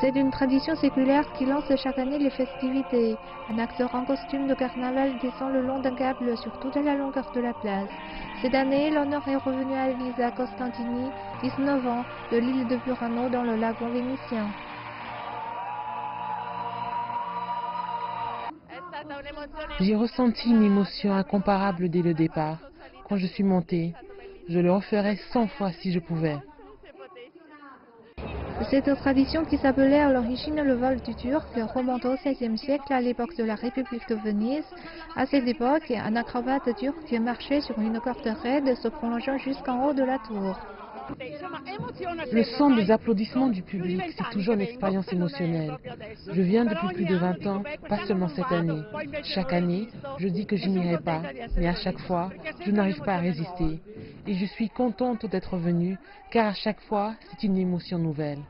C'est une tradition séculaire qui lance chaque année les festivités. Un acteur en costume de carnaval descend le long d'un câble sur toute la longueur de la place. Cette année, l'honneur est revenu à Elisa Costantini, 19 ans, de l'île de Burano dans le lagon vénitien. J'ai ressenti une émotion incomparable dès le départ. Quand je suis montée, je le referais 100 fois si je pouvais. Cette tradition qui s'appelait à l'origine le vol du Turc remonte au XVIe siècle à l'époque de la République de Venise. À cette époque, un acrobate turc marchait sur une corde raide se prolongeant jusqu'en haut de la tour. Le son des applaudissements du public, c'est toujours une expérience émotionnelle. Je viens depuis plus de 20 ans, pas seulement cette année. Chaque année, je dis que je n'irai pas, mais à chaque fois, je n'arrive pas à résister. Et je suis contente d'être venue, car à chaque fois, c'est une émotion nouvelle.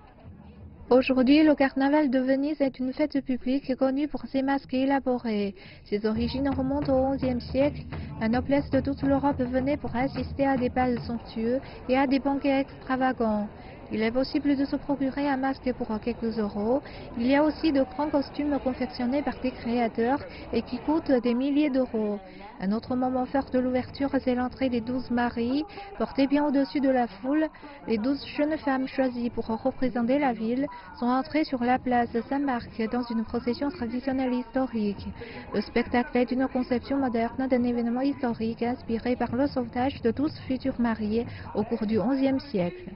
Aujourd'hui, le carnaval de Venise est une fête publique connue pour ses masques élaborés. Ses origines remontent au XIe siècle. La noblesse de toute l'Europe venait pour assister à des bals somptueux et à des banquets extravagants. Il est possible de se procurer un masque pour quelques euros. Il y a aussi de grands costumes confectionnés par des créateurs et qui coûtent des milliers d'euros. Un autre moment fort de l'ouverture, c'est l'entrée des 12 Maries. Portées bien au-dessus de la foule, les 12 jeunes femmes choisies pour représenter la ville sont entrées sur la place Saint-Marc dans une procession traditionnelle historique. Le spectacle est une conception moderne d'un événement historique inspiré par le sauvetage de 12 futurs mariés au cours du XIe siècle.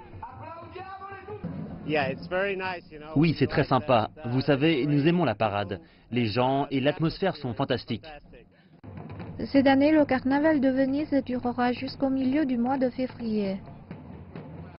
Oui, c'est très sympa. Vous savez, nous aimons la parade. Les gens et l'atmosphère sont fantastiques. Cette année, le carnaval de Venise durera jusqu'au milieu du mois de février.